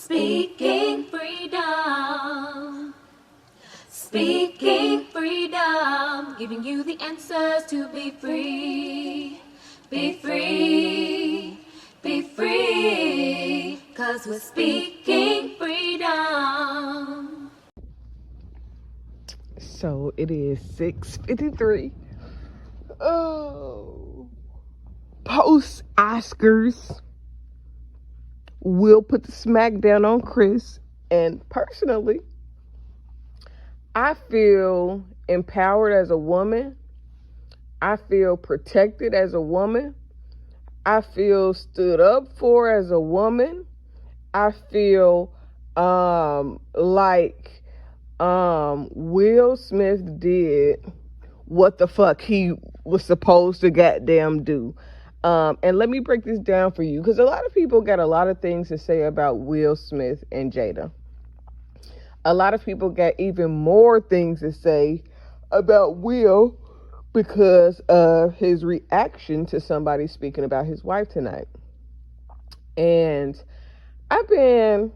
Speaking freedom. Speaking freedom. Giving you the answers to be free. Be free. Be free. 'Cause we're speaking freedom. So it is 6:53. Oh. Post Oscars. Will put the smack down on Chris. And personally, I feel empowered as a woman. I feel protected as a woman. I feel stood up for as a woman. I feel like Will Smith did what the fuck he was supposed to goddamn do. And let me break this down for you, because a lot of people got a lot of things to say about Will Smith and Jada. A lot of people got even more things to say about Will because of his reaction to somebody speaking about his wife tonight. And I've been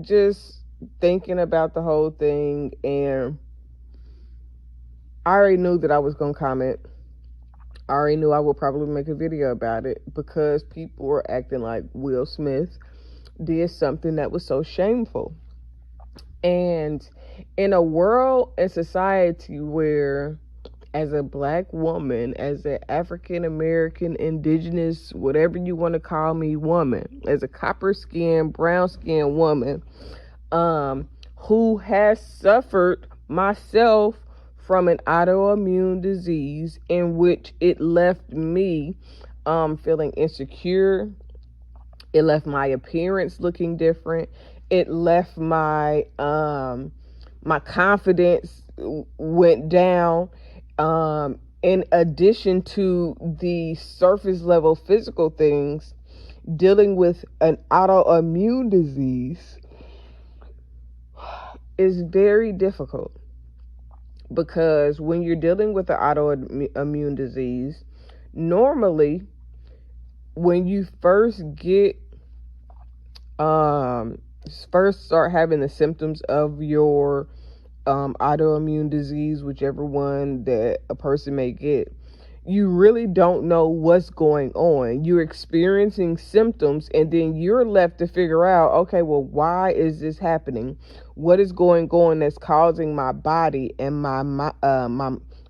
just thinking about the whole thing, and I already knew that I was going to comment. I already knew I would probably make a video about it because people were acting like Will Smith did something that was so shameful. And in a world and society where, as a black woman, as an African American, indigenous, whatever you want to call me, woman, as a copper skinned, brown skinned woman, who has suffered myself from an autoimmune disease in which it left me feeling insecure. It left my appearance looking different. It left my my confidence went down. In addition to the surface level physical things, dealing with an autoimmune disease is very difficult. Because when you're dealing with an autoimmune disease, normally when you first start having the symptoms of your autoimmune disease, whichever one that a person may get, you really don't know what's going on. You're experiencing symptoms, and then you're left to figure out, okay, well, why is this happening? What is going on that's causing my body and my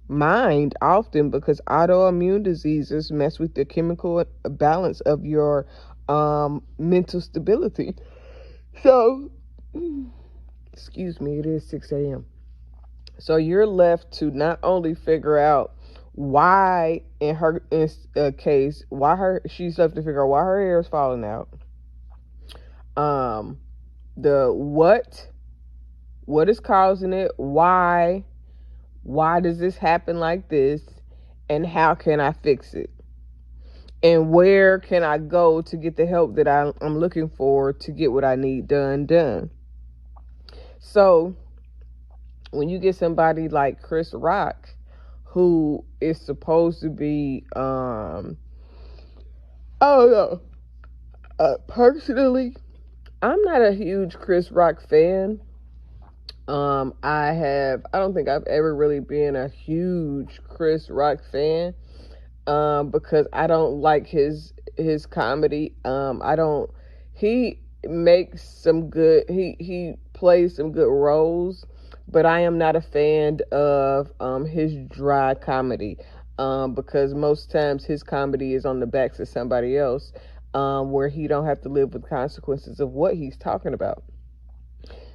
mind, often because autoimmune diseases mess with the chemical balance of your mental stability. So, excuse me, it is 6 a.m. So you're left to not only figure out why, in her case, she's left to figure out why her hair is falling out. What is causing it? Why does this happen like this? And how can I fix it? And where can I go to get the help that I'm looking for to get what I need done? So when you get somebody like Chris Rock, who is supposed to be, I don't know. Personally, I'm not a huge Chris Rock fan. I don't think I've ever really been a huge Chris Rock fan, because I don't like his comedy. He makes some good, he plays some good roles, but I am not a fan of his dry comedy, because most times his comedy is on the backs of somebody else, where he don't have to live with consequences of what he's talking about.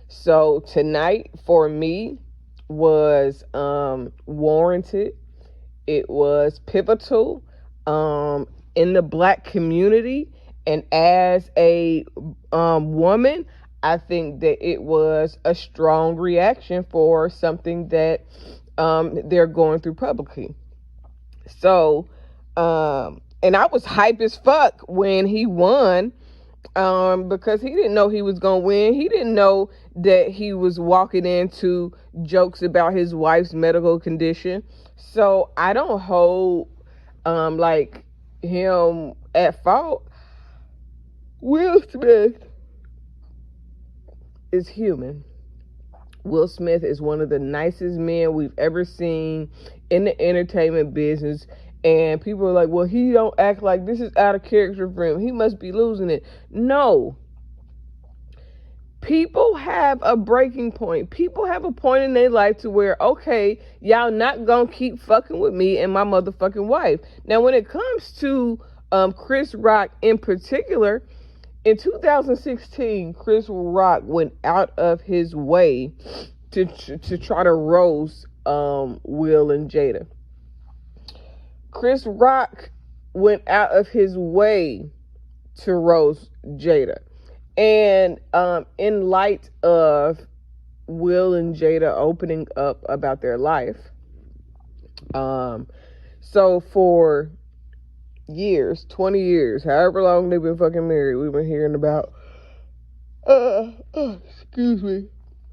So tonight for me was warranted. It was pivotal in the black community, and as a woman, I think that it was a strong reaction for something that they're going through publicly. So, and I was hype as fuck when he won, because he didn't know he was going to win. He didn't know that he was walking into jokes about his wife's medical condition. So I don't hold like him at fault. Will Smith is human. Will Smith is one of the nicest men we've ever seen in the entertainment business. And people are like, well, he don't act like this is out of character for him. He must be losing it. No. People have a breaking point. People have a point in their life to where, okay, y'all not gonna keep fucking with me and my motherfucking wife. Now, when it comes to Chris Rock in particular, in 2016, Chris Rock went out of his way to try to roast Will and Jada. Chris Rock went out of his way to roast Jada. And in light of Will and Jada opening up about their life, so for years, 20 years, however long they've been fucking married, we've been hearing about, excuse me,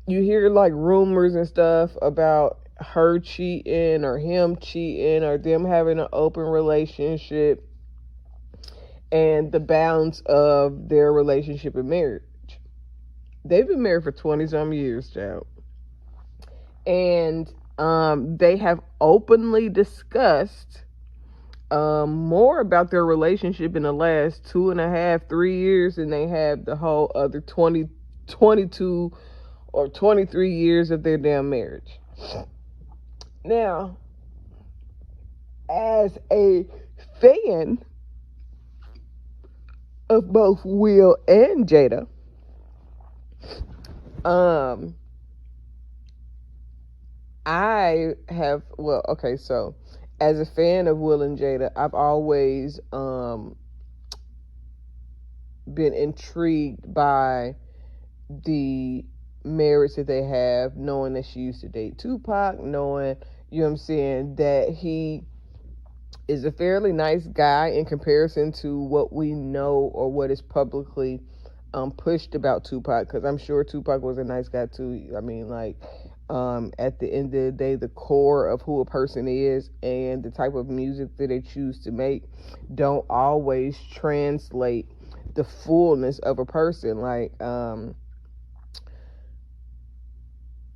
you hear like rumors and stuff about her cheating or him cheating or them having an open relationship and the bounds of their relationship and marriage. They've been married for 20-some years, child. And they have openly discussed more about their relationship in the last 2.5, 3 years than they have the whole other 22 or 23 years of their damn marriage. Now, as a fan of both Will and Jada, so as a fan of Will and Jada, I've always been intrigued by the marriage that they have, knowing that she used to date Tupac, knowing, you know what I'm saying, that he is a fairly nice guy in comparison to what we know or what is publicly pushed about Tupac, because I'm sure Tupac was a nice guy too. I mean, like, at the end of the day, the core of who a person is and the type of music that they choose to make don't always translate the fullness of a person. Like,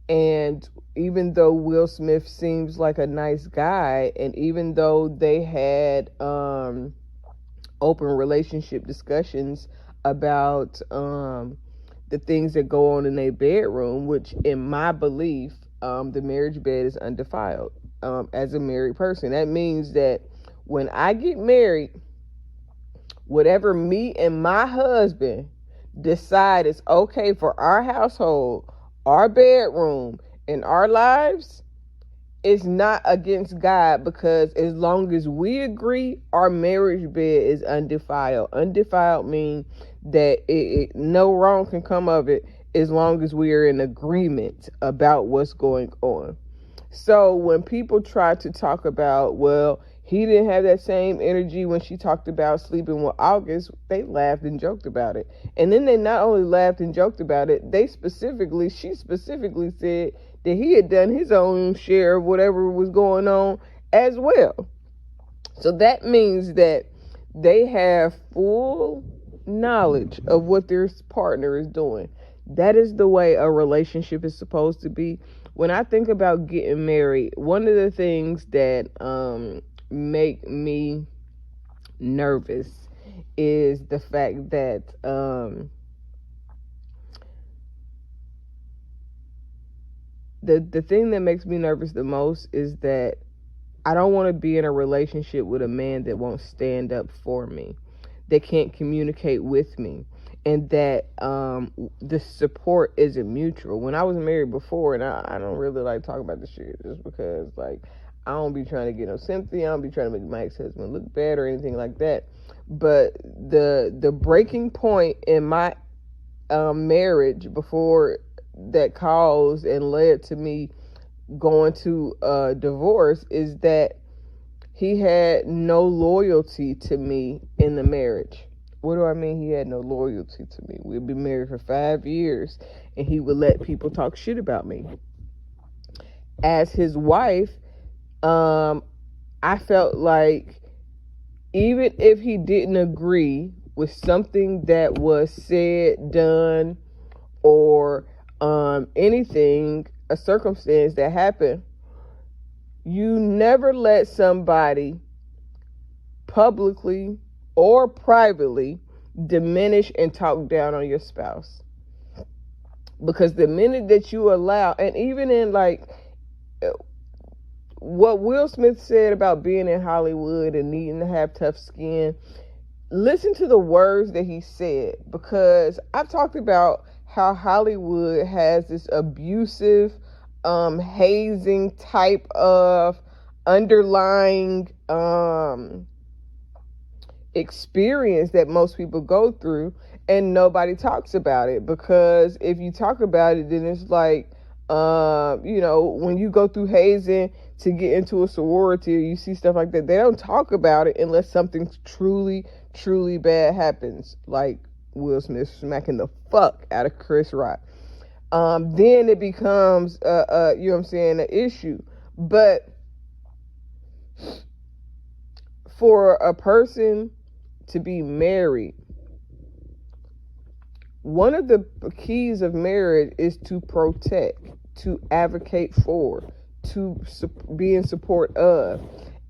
and even though Will Smith seems like a nice guy, and even though they had open relationship discussions about the things that go on in their bedroom, which in my belief, the marriage bed is undefiled. As a married person, that means that when I get married, whatever me and my husband decide is okay for our household, our bedroom, and our lives, is not against God, because as long as we agree, our marriage bed is undefiled. Undefiled means that no wrong can come of it as long as we are in agreement about what's going on. So when people try to talk about, well, he didn't have that same energy when she talked about sleeping with August, they laughed and joked about it. And then they not only laughed and joked about it, she specifically said that he had done his own share of whatever was going on as well. So that means that they have full knowledge of what their partner is doing. That is the way a relationship is supposed to be. When I think about getting married, one of the things that make me nervous is the fact that the thing that makes me nervous the most is that I don't want to be in a relationship with a man that won't stand up for me, that can't communicate with me, and that the support isn't mutual. When I was married before, and I don't really like talking about this shit just because, like, I don't be trying to get no sympathy. I don't be trying to make my ex-husband look bad or anything like that. But the breaking point in my marriage before that caused and led to me going to divorce is that he had no loyalty to me in the marriage. What do I mean he had no loyalty to me? We'd been married for 5 years, and he would let people talk shit about me. As his wife, I felt like even if he didn't agree with something that was said, done, or anything, a circumstance that happened, you never let somebody publicly or privately diminish and talk down on your spouse. Because the minute that you allow, and even in like what Will Smith said about being in Hollywood and needing to have tough skin, listen to the words that he said, because I've talked about how Hollywood has this abusive, hazing type of underlying experience that most people go through, and nobody talks about it. Because if you talk about it, then it's like, when you go through hazing to get into a sorority, or you see stuff like that, they don't talk about it unless something truly, truly bad happens, like Will Smith smacking the fuck out of Chris Rock. Then it becomes, an issue. But for a person to be married, one of the keys of marriage is to protect, to advocate for, to be in support of.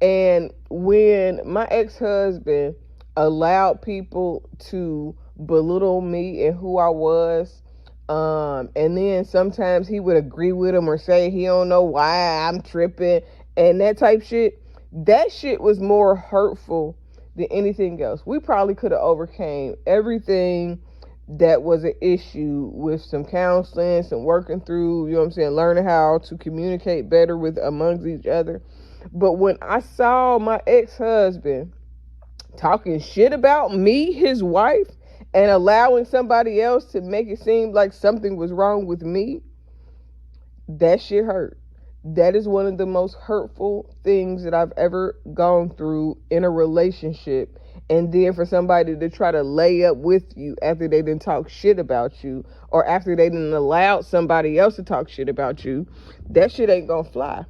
And when my ex-husband allowed people to belittle me and who I was, and then sometimes he would agree with him or say he don't know why I'm tripping and that type shit, that shit was more hurtful than anything else. We probably could have overcame everything that was an issue with some counseling, some working through, learning how to communicate better with amongst each other. But when I saw my ex-husband talking shit about me, his wife, and allowing somebody else to make it seem like something was wrong with me, that shit hurt. That is one of the most hurtful things that I've ever gone through in a relationship. And then for somebody to try to lay up with you after they didn't talk shit about you, or after they didn't allow somebody else to talk shit about you, that shit ain't gonna fly.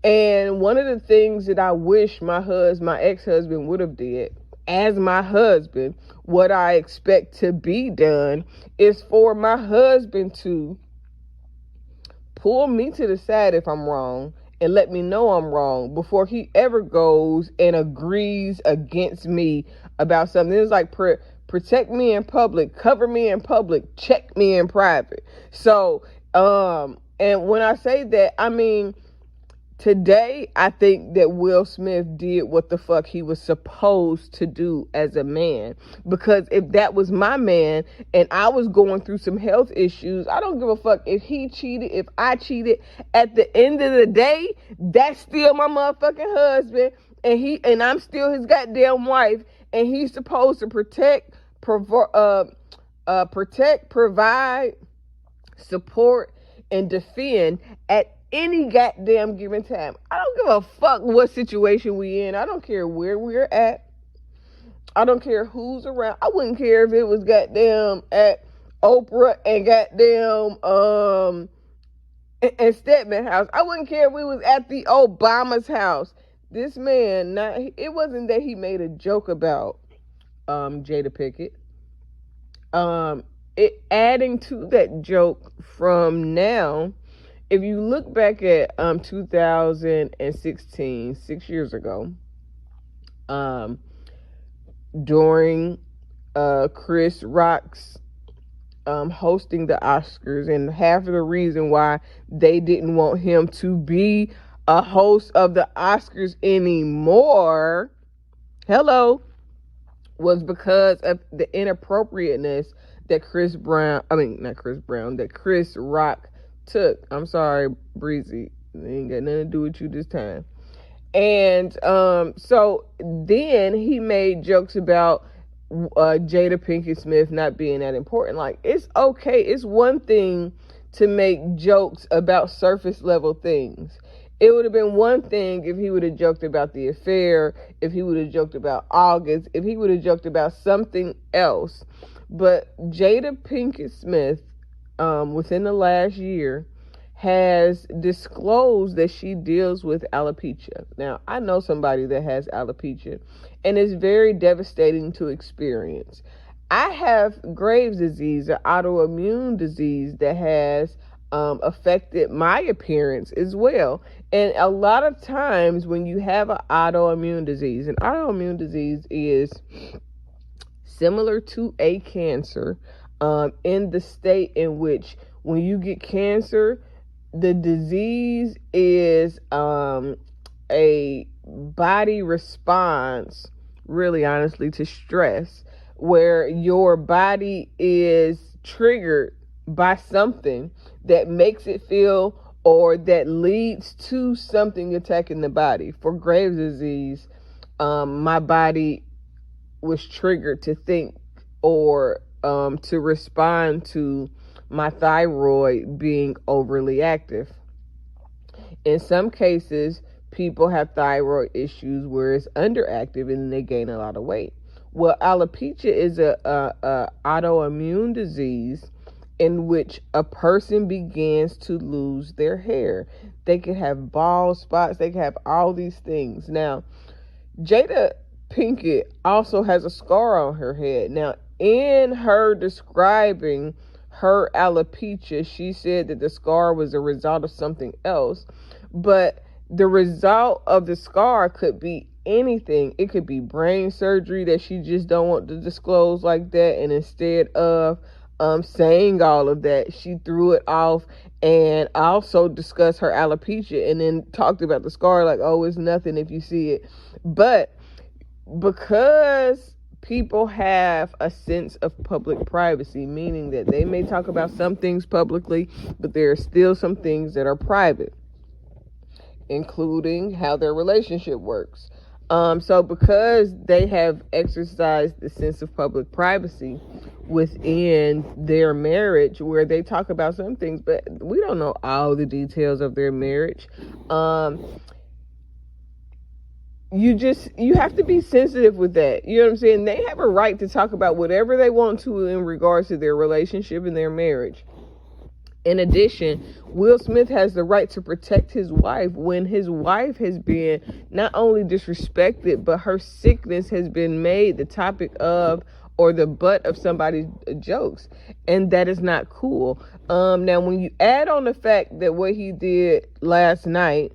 And one of the things that I wish my ex-husband would have did as my husband, what I expect to be done, is for my husband to pull me to the side if I'm wrong and let me know I'm wrong before he ever goes and agrees against me about something. It's like protect me in public, cover me in public, check me in private. So, and when I say that, I mean, today, I think that Will Smith did what the fuck he was supposed to do as a man. Because if that was my man and I was going through some health issues, I don't give a fuck if he cheated, if I cheated. At the end of the day, that's still my motherfucking husband, and I'm still his goddamn wife, and he's supposed to protect, provide, support, and defend at any goddamn given time. I don't give a fuck what situation we in. I don't care where we're at. I don't care who's around. I wouldn't care if it was goddamn at Oprah and goddamn and Stedman house. I wouldn't care if we was at the Obama's house. This man, it wasn't that he made a joke about Jada Pinkett. Adding to that joke from now, if you look back at 2016, 6 years ago, during Chris Rock's hosting the Oscars, and half of the reason why they didn't want him to be a host of the Oscars anymore, was because of the inappropriateness that Chris Rock took. I'm sorry, Breezy. It ain't got nothing to do with you this time. And so then he made jokes about Jada Pinkett Smith not being that important. Like, it's okay. It's one thing to make jokes about surface level things. It would have been one thing if he would have joked about the affair, if he would have joked about August, if he would have joked about something else. But Jada Pinkett Smith, within the last year, has disclosed that she deals with alopecia. Now, I know somebody that has alopecia, and it's very devastating to experience. I have Graves' disease, an autoimmune disease that has affected my appearance as well. And a lot of times when you have an autoimmune disease is similar to a cancer, in the state in which when you get cancer, the disease is a body response, really honestly, to stress, where your body is triggered by something that makes it feel or that leads to something attacking the body. For Graves' disease, my body was triggered to think or to respond to my thyroid being overly active. In some cases, people have thyroid issues where it's underactive and they gain a lot of weight. Well, alopecia is a autoimmune disease in which a person begins to lose their hair. They can have bald spots. They can have all these things. Now, Jada Pinkett also has a scar on her head. Now, in her describing her alopecia, she said that the scar was a result of something else. But the result of the scar could be anything. It could be brain surgery that she just don't want to disclose like that. And instead of saying all of that, she threw it off and also discussed her alopecia and then talked about the scar like, oh, it's nothing if you see it. But because people have a sense of public privacy, meaning that they may talk about some things publicly, but there are still some things that are private, including how their relationship works. So because they have exercised the sense of public privacy within their marriage, where they talk about some things, but we don't know all the details of their marriage. You have to be sensitive with that. You know what I'm saying? They have a right to talk about whatever they want to in regards to their relationship and their marriage. In addition, Will Smith has the right to protect his wife when his wife has been not only disrespected, but her sickness has been made the topic of or the butt of somebody's jokes. And that is not cool. Now, when you add on the fact that what he did last night,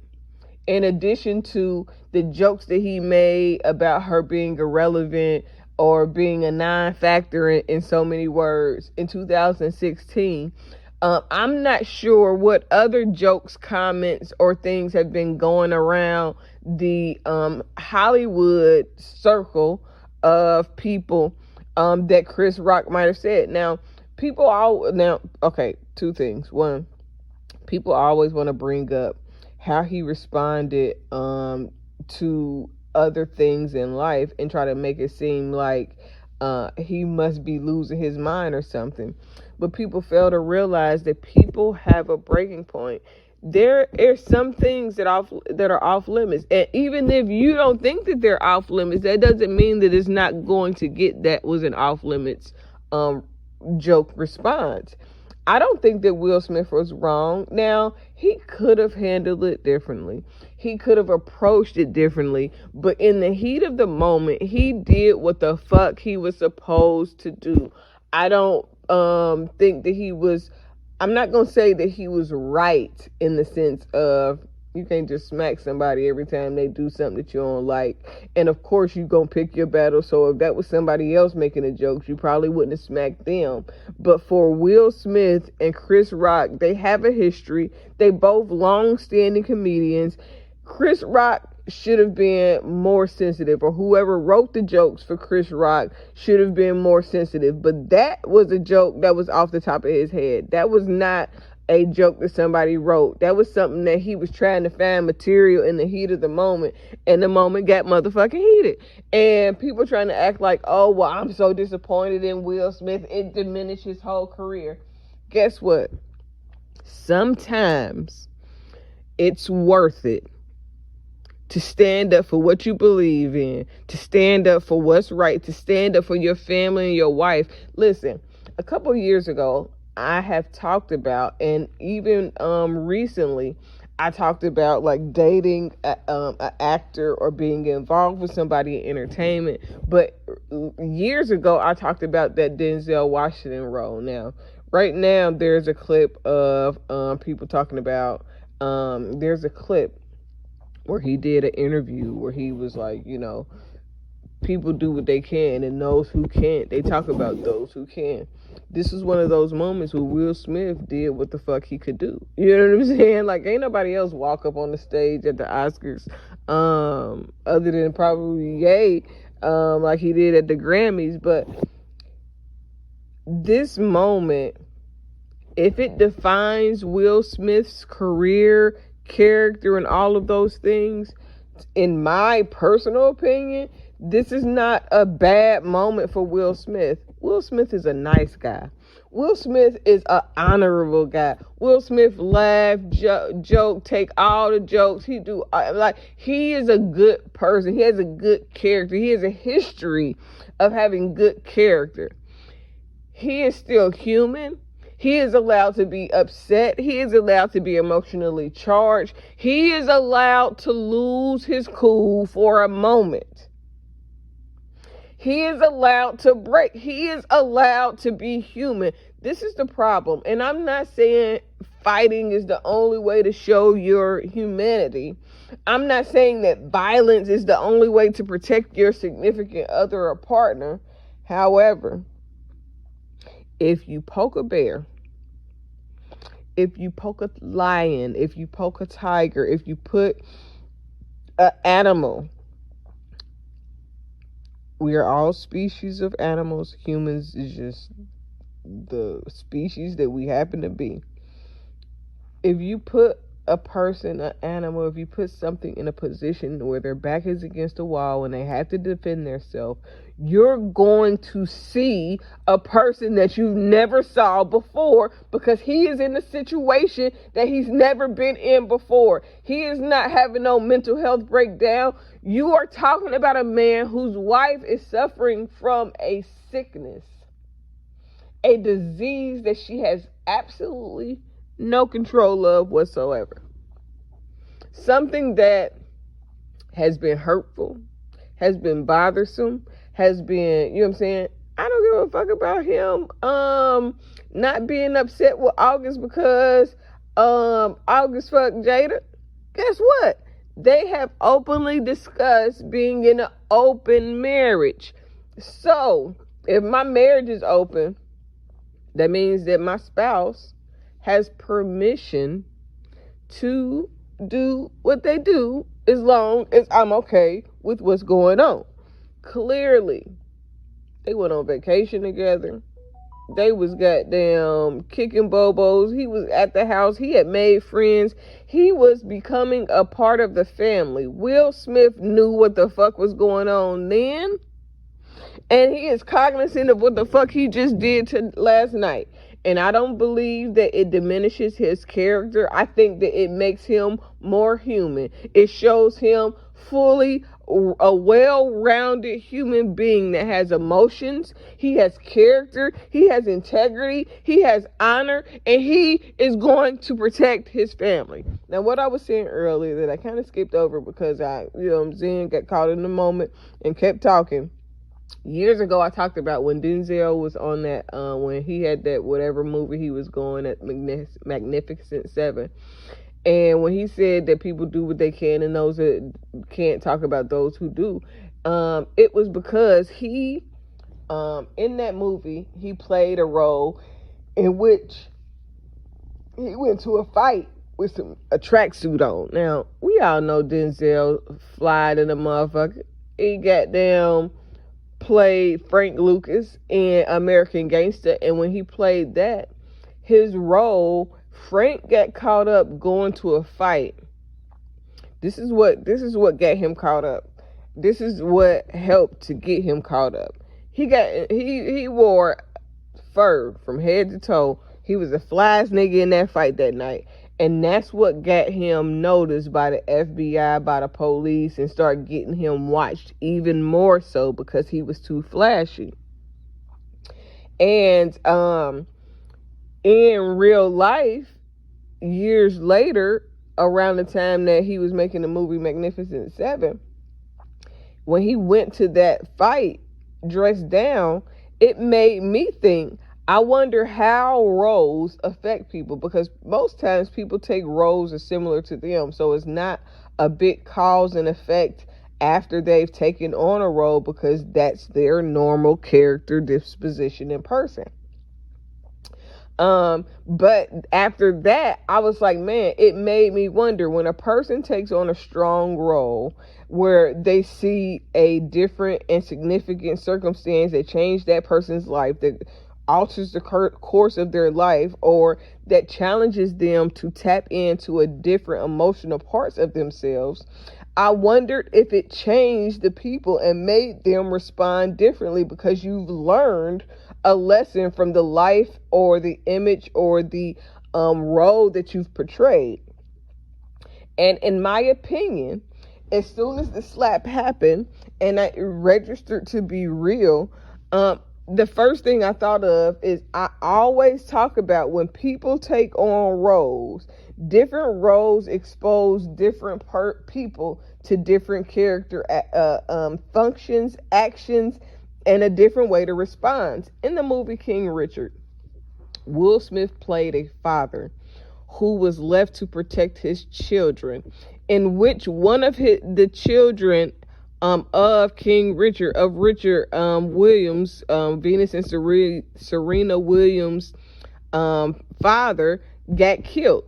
in addition to the jokes that he made about her being irrelevant or being a non-factor in so many words in 2016, I'm not sure what other jokes, comments, or things have been going around the Hollywood circle of people that Chris Rock might have said. Now, two things. One, people always want to bring up how he responded to other things in life and try to make it seem like he must be losing his mind or something. But people fail to realize that people have a breaking point. There are some things that are off limits. And even if you don't think that they're off limits, that doesn't mean that it's not going to get that was an off limits joke response. I don't think that Will Smith was wrong. Now, he could have handled it differently. He could have approached it differently. But in the heat of the moment, he did what the fuck he was supposed to do. I don't think that I'm not going to say that he was right in the sense of you can't just smack somebody every time they do something that you don't like. And of course, you're going to pick your battle. So if that was somebody else making a joke, you probably wouldn't have smacked them. But for Will Smith and Chris Rock, they have a history. They both long-standing comedians. Chris Rock should have been more sensitive, or whoever wrote the jokes for Chris Rock should have been more sensitive. But that was a joke that was off the top of his head. That was not a joke that somebody wrote. That was something that he was trying to find material in the heat of the moment, and the moment got motherfucking heated. And people trying to act like, oh, well, I'm so disappointed in Will Smith, it diminished his whole career. Guess what? Sometimes it's worth it to stand up for what you believe in, to stand up for what's right, to stand up for your family and your wife. Listen, a couple of years ago, I have talked about, and even recently, I talked about like dating an actor or being involved with somebody in entertainment, but years ago, I talked about that Denzel Washington role. Now, right now, there's a clip of people talking about, there's a clip where he did an interview where he was like, people do what they can, and those who can't, they talk about those who can. This is one of those moments where Will Smith did what the fuck he could do. You know what I'm saying? Like, ain't nobody else walk up on the stage at the Oscars, other than probably Ye, like he did at the Grammys. But this moment, if it defines Will Smith's career, character, and all of those things, in my personal opinion, this is not a bad moment for Will Smith. Will Smith is a nice guy. Will Smith is an honorable guy. Will Smith laugh, joke, take all the jokes. He is a good person. He has a good character. He has a history of having good character. He is still human. He is allowed to be upset. He is allowed to be emotionally charged. He is allowed to lose his cool for a moment. He is allowed to break. He is allowed to be human. This is the problem. And I'm not saying fighting is the only way to show your humanity. I'm not saying that violence is the only way to protect your significant other or partner. However, if you poke a bear, if you poke a lion, if you poke a tiger, if you put an animal, we are all species of animals. Humans is just the species that we happen to be. If you put a person, an animal, if you put something in a position where their back is against a wall and they have to defend themselves, you're going to see a person that you've never saw before, because he is in a situation that he's never been in before. He is not having no mental health breakdown. You are talking about a man whose wife is suffering from a sickness, a disease that she has absolutely no control of whatsoever. Something that has been hurtful, has been bothersome, has been, you know what I'm saying? I don't give a fuck about him not being upset with August because August fucked Jada. Guess what? They have openly discussed being in an open marriage. So, if my marriage is open, that means that my spouse has permission to do what they do as long as I'm okay with what's going on. Clearly, they went on vacation together. They was goddamn kicking bobos. He was at the house. He had made friends. He was becoming a part of the family. Will Smith knew what the fuck was going on then. And he is cognizant of what the fuck he just did last night. And I don't believe that it diminishes his character. I think that it makes him more human. It shows him fully a well-rounded human being that has emotions. He has character. He has integrity. He has honor. And he is going to protect his family. Now, what I was saying earlier that I kind of skipped over because I, got caught in the moment and kept talking. Years ago, I talked about when Denzel was on that, when he had that whatever movie he was going at, Magnificent Seven. And when he said that people do what they can and those that can't talk about those who do, it was because he, in that movie, he played a role in which he went to a fight with a tracksuit on. Now, we all know Denzel fly to the motherfucker. He goddamn played Frank Lucas in American Gangster, and when he played that, his role, Frank got caught up going to a fight. This is what got him caught up. This is what helped to get him caught up. He wore fur from head to toe. He was the flyest nigga in that fight that night. And that's what got him noticed by the FBI, by the police, and started getting him watched even more so because he was too flashy. And in real life, years later, around the time that he was making the movie Magnificent Seven, when he went to that fight, dressed down, it made me think, I wonder how roles affect people, because most times people take roles as similar to them. So it's not a big cause and effect after they've taken on a role, because that's their normal character disposition in person. But after that, I was like, man, it made me wonder, when a person takes on a strong role where they see a different and significant circumstance that changed that person's life, that alters the course of their life, or that challenges them to tap into a different emotional parts of themselves, I wondered if it changed the people and made them respond differently, because you've learned a lesson from the life or the image or the role that you've portrayed. And in my opinion, as soon as the slap happened and I registered to be real, the first thing I thought of is, I always talk about, when people take on roles, different roles expose different people to different character functions, actions, and a different way to respond. In the movie King Richard, Will Smith played a father who was left to protect his children, in which one of the children of King Richard, of Richard Williams, Venus and Serena Williams' father, got killed.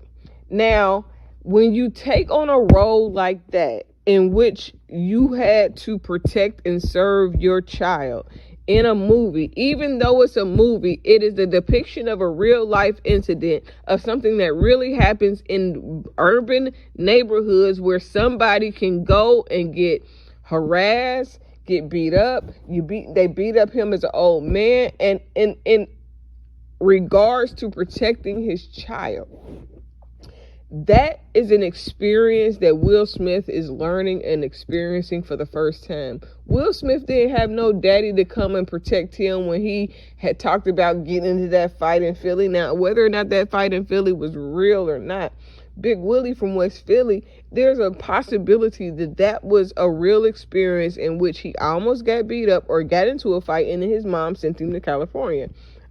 Now, when you take on a role like that, in which you had to protect and serve your child in a movie, even though it's a movie, it is the depiction of a real life incident, of something that really happens in urban neighborhoods, where somebody can go and get harassed, get beat up. They beat up him as an old man, and in regards to protecting his child. That is an experience that Will Smith is learning and experiencing for the first time. Will Smith didn't have no daddy to come and protect him when he had talked about getting into that fight in Philly. Now, whether or not that fight in Philly was real or not, Big Willie from West Philly, there's a possibility that that was a real experience in which he almost got beat up or got into a fight, and his mom sent him to California.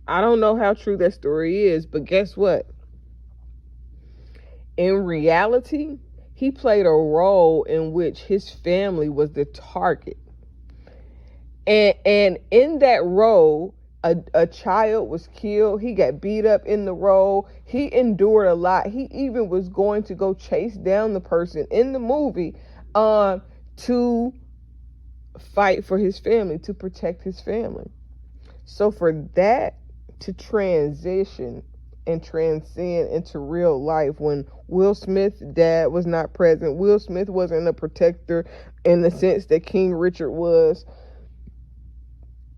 I don't know how true that story is, but guess what? In reality, he played a role in which his family was the target. And in that role, a child was killed. He got beat up in the role. He endured a lot. He even was going to go chase down the person in the movie to fight for his family, to protect his family. So for that to transition and transcend into real life, when Will Smith's dad was not present, Will Smith wasn't a protector in the sense that King Richard was,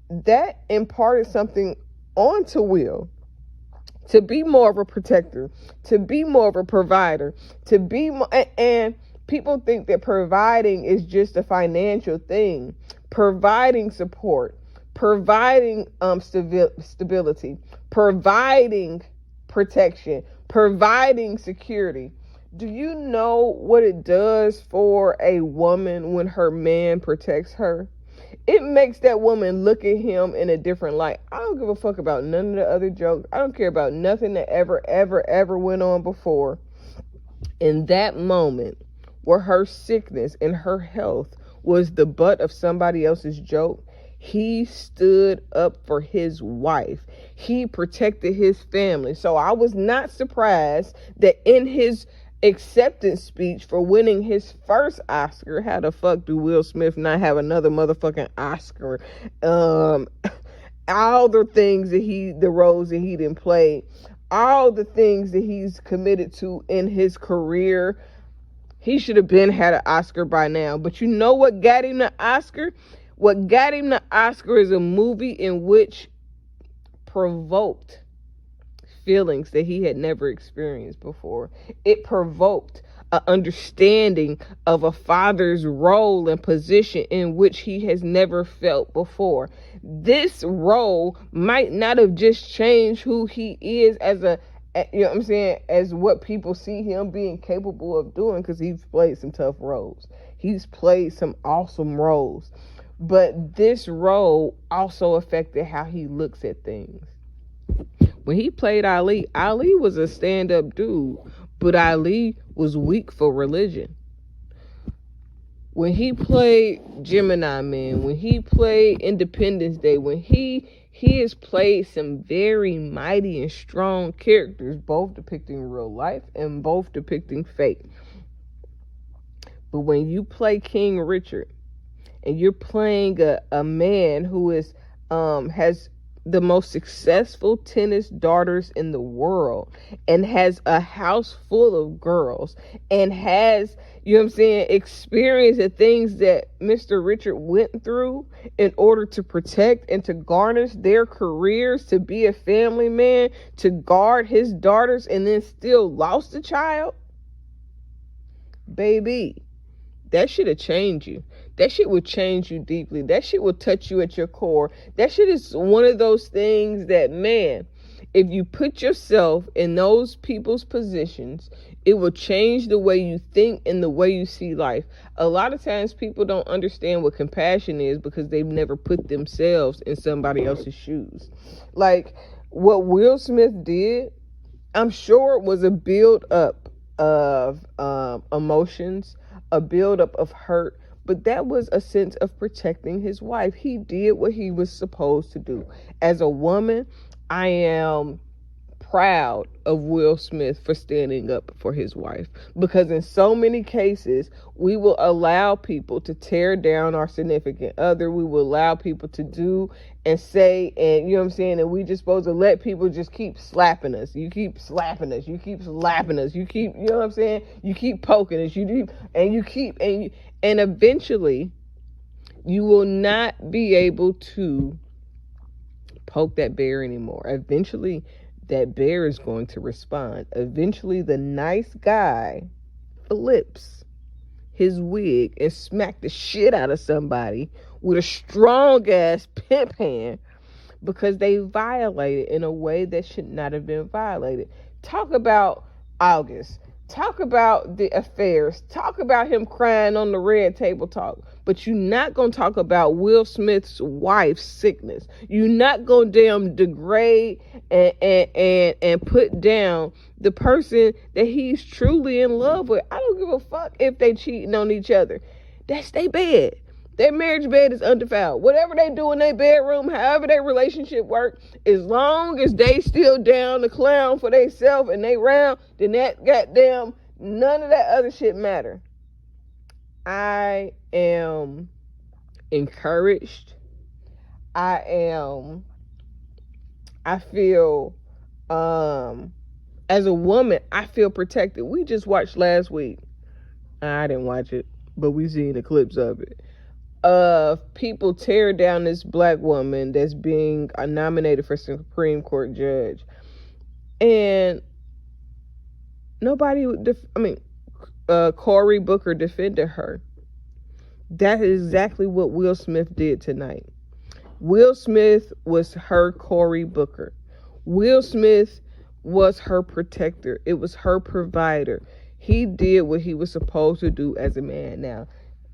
that imparted something onto Will to be more of a protector, to be more of a provider, to be more, and people think that providing is just a financial thing. Providing support, providing stability, providing protection, providing security. Do you know what it does for a woman when her man protects her? It makes that woman look at him in a different light. I don't give a fuck about none of the other jokes. I don't care about nothing that ever went on before. In that moment where her sickness and her health was the butt of somebody else's joke, he stood up for his wife. He protected his family. So I was not surprised that in his acceptance speech for winning his first Oscar, how the fuck do Will Smith not have another motherfucking Oscar? All the things that the roles that he didn't play, all the things that he's committed to in his career, he should have been had an Oscar by now. But you know what got him the Oscar? What got him the Oscar is a movie in which provoked feelings that he had never experienced before. It provoked an understanding of a father's role and position in which he has never felt before. This role might not have just changed who he is as as what people see him being capable of doing, because he's played some tough roles. He's played some awesome roles. But this role also affected how he looks at things. When he played Ali, Ali was a stand-up dude, but Ali was weak for religion. When he played Gemini Man, when he played Independence Day, when he has played some very mighty and strong characters, both depicting real life and both depicting fate. But when you play King Richard and you're playing a man who is has the most successful tennis daughters in the world and has a house full of girls and has, you know what I'm saying, experience the things that Mr. Richard went through in order to protect and to garnish their careers, to be a family man, to guard his daughters, and then still lost a child, baby, that should have changed you. That shit would change you deeply. That shit will touch you at your core. That shit is one of those things that, man, if you put yourself in those people's positions, it will change the way you think and the way you see life. A lot of times people don't understand what compassion is because they've never put themselves in somebody else's shoes. Like what Will Smith did, I'm sure it was a build up of emotions, a build up of hurt, but that was a sense of protecting his wife. He did what he was supposed to do. As a woman, I am proud of Will Smith for standing up for his wife, because in so many cases we will allow people to tear down our significant other. We will allow people to do and say, and you know what I'm saying, and we just supposed to let people just keep slapping us. You keep slapping us, you keep slapping us, you keep, you know what I'm saying, you keep poking us, and eventually you will not be able to poke that bear anymore. Eventually that bear is going to respond. Eventually the nice guy flips his wig and smack the shit out of somebody with a strong ass pimp hand because they violated in a way that should not have been violated. Talk about August. Talk about the affairs. Talk about him crying on the red table talk. But you're not going to talk about Will Smith's wife's sickness. You're not going to damn degrade and put down the person that he's truly in love with. I don't give a fuck if they cheating on each other. That's their bed. Their marriage bed is undefiled. Whatever they do in their bedroom, however their relationship work, as long as they still down the clown for themselves and they round, then that goddamn, none of that other shit matter. I am encouraged. I feel, as a woman, I feel protected. We just watched last week. I didn't watch it, but we seen the clips of it. People tear down this black woman that's being nominated for Supreme Court judge, and nobody Cory Booker defended her. That is exactly what Will Smith did tonight. Will Smith was her Cory Booker. Will Smith was her protector. It was her provider. He did what he was supposed to do as a man. Now,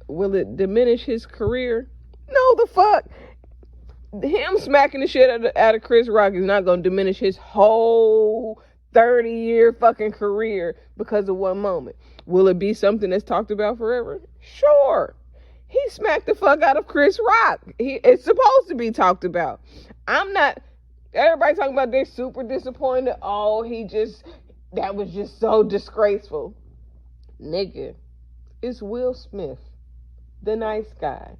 will it diminish his career? No, the fuck. Him smacking the shit out of Chris Rock is not going to diminish his whole 30-year fucking career because of one moment. Will it be something that's talked about forever? Sure. He smacked the fuck out of Chris Rock. It's supposed to be talked about. Everybody talking about they're super disappointed. Oh, that was just so disgraceful. Nigga, it's Will Smith, the nice guy,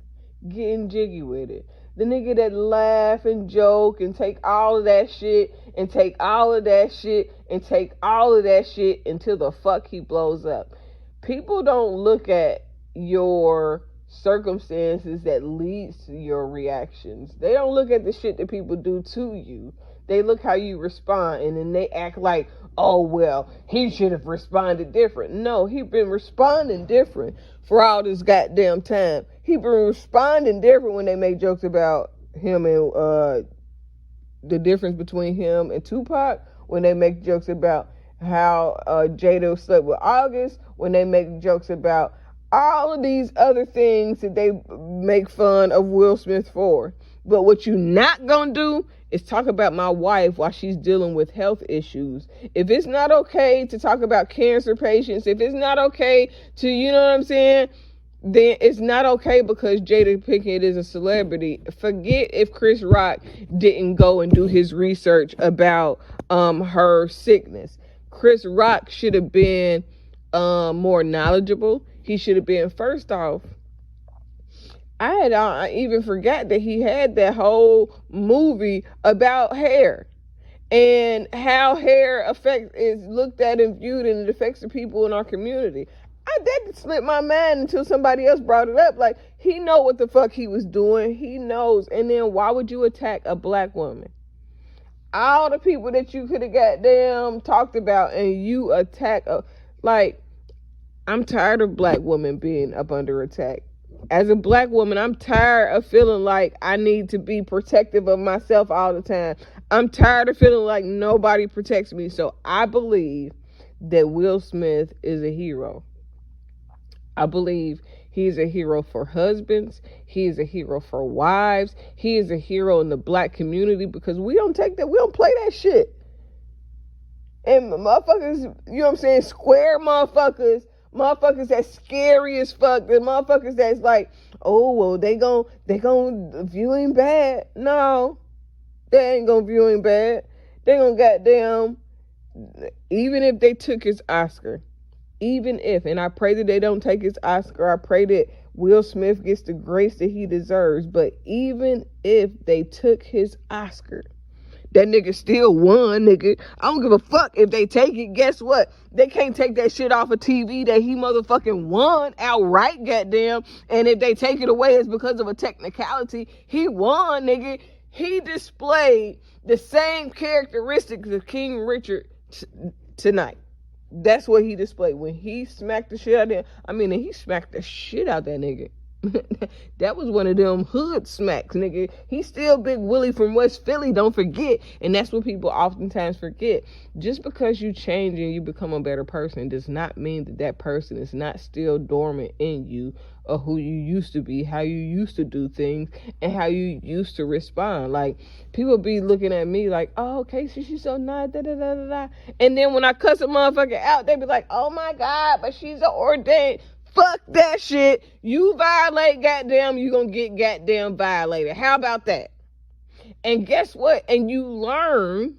getting jiggy with it. The nigga that laugh and joke and take all of that shit and take all of that shit and take all of that shit until the fuck he blows up. People don't look at your circumstances that leads to your reactions. They don't look at the shit that people do to you. They look how you respond, and then they act like, oh, well, he should have responded different. No, he been responding different for all this goddamn time. He been responding different when they make jokes about him and the difference between him and Tupac, when they make jokes about how Jada slept with August, when they make jokes about all of these other things that they make fun of Will Smith for. But what you not gonna do is talk about my wife while she's dealing with health issues. If it's not okay to talk about cancer patients, if it's not okay to, you know what I'm saying, then it's not okay because Jada Pinkett is a celebrity. Forget if Chris Rock didn't go and do his research about her sickness. Chris Rock should have been more knowledgeable. He should have been, first off, I even forgot that he had that whole movie about hair and how hair is looked at and viewed, and it affects the people in our community. That slipped my mind until somebody else brought it up. Like, he know what the fuck he was doing. He knows. And then why would you attack a black woman? All the people that you could have goddamn talked about, and you attack I'm tired of black women being up under attack. As a black woman, I'm tired of feeling like I need to be protective of myself all the time. I'm tired of feeling like nobody protects me. So I believe that Will Smith is a hero. I believe he's a hero for husbands. He is a hero for wives. He is a hero in the black community, because we don't play that shit. And motherfuckers, you know what I'm saying, square motherfuckers that's scary as fuck, the motherfuckers that's like, oh, well, they gon' view him bad. No, they ain't gonna view him bad. They gonna goddamn, even if they took his Oscar, even if, and I pray that they don't take his Oscar, I pray that Will Smith gets the grace that he deserves, but even if they took his Oscar, that nigga still won, nigga. I don't give a fuck if they take it. Guess what? They can't take that shit off of TV that he motherfucking won outright, goddamn. And if they take it away, it's because of a technicality. He won, nigga. He displayed the same characteristics of King Richard tonight. That's what he displayed. When he smacked the shit out of him, he smacked the shit out that nigga. That was one of them hood smacks, nigga. He's still Big Willie from West Philly, don't forget. And that's what people oftentimes forget. Just because you change and you become a better person does not mean that that person is not still dormant in you, or who you used to be, how you used to do things, and how you used to respond. Like, people be looking at me like, oh, okay, so she's so nice, da da da da da. And then when I cuss a motherfucker out, they be like, oh my God, but she's an ordained. Fuck that shit. You violate, goddamn, you gonna get goddamn violated. How about that? And guess what? And you learn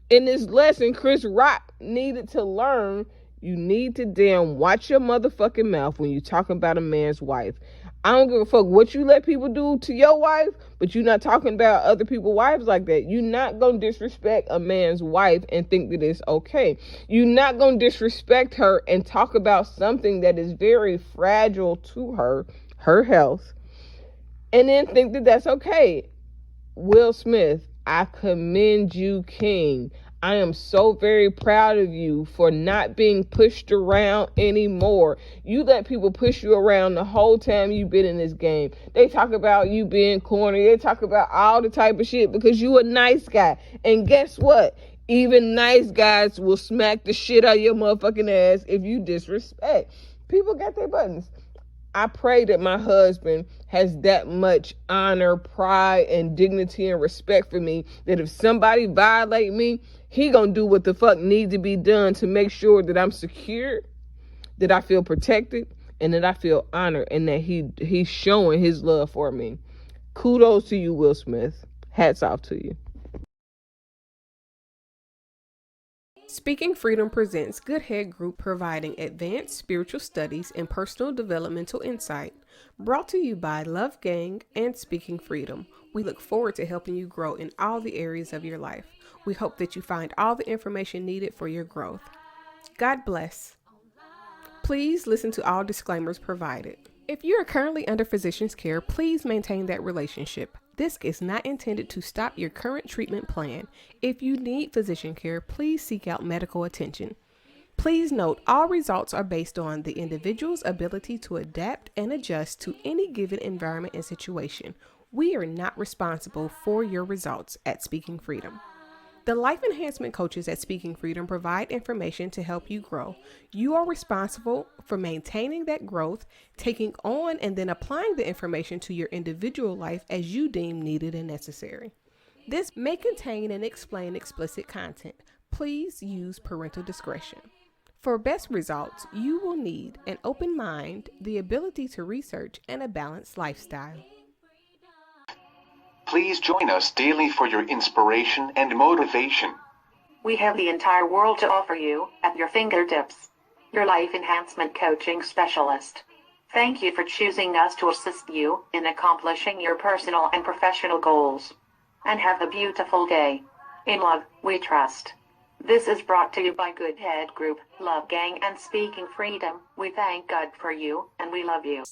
in this lesson, Chris Rock needed to learn, you need to damn watch your motherfucking mouth when you talking about a man's wife. I don't give a fuck what you let people do to your wife, but you're not talking about other people's wives like that. You're not going to disrespect a man's wife and think that it's okay. You're not going to disrespect her and talk about something that is very fragile to her health, and then think that that's okay. Will Smith, I commend you, King. I am so very proud of you for not being pushed around anymore. You let people push you around the whole time you've been in this game. They talk about you being corny. They talk about all the type of shit because you a nice guy. And guess what? Even nice guys will smack the shit out of your motherfucking ass if you disrespect. People got their buttons. I pray that my husband has that much honor, pride, and dignity and respect for me that if somebody violate me, he gonna do what the fuck needs to be done to make sure that I'm secure, that I feel protected, and that I feel honored, and that he's showing his love for me. Kudos to you, Will Smith. Hats off to you. Speaking Freedom presents Good Head Group, providing advanced spiritual studies and personal developmental insight. Brought to you by Love Gang and Speaking Freedom. We look forward to helping you grow in all the areas of your life. We hope that you find all the information needed for your growth. God bless. Please listen to all disclaimers provided. If you are currently under physician's care, please maintain that relationship. This is not intended to stop your current treatment plan. If you need physician care, please seek out medical attention. Please note, all results are based on the individual's ability to adapt and adjust to any given environment and situation. We are not responsible for your results at Speaking Freedom. The life enhancement coaches at Speaking Freedom provide information to help you grow. You are responsible for maintaining that growth, taking on and then applying the information to your individual life as you deem needed and necessary. This may contain and explain explicit content. Please use parental discretion. For best results, you will need an open mind, the ability to research, and a balanced lifestyle. Please join us daily for your inspiration and motivation. We have the entire world to offer you at your fingertips. Your life enhancement coaching specialist. Thank you for choosing us to assist you in accomplishing your personal and professional goals. And have a beautiful day. In love, we trust. This is brought to you by Good Head Group, Love Gang, and Speaking Freedom. We thank God for you, and we love you.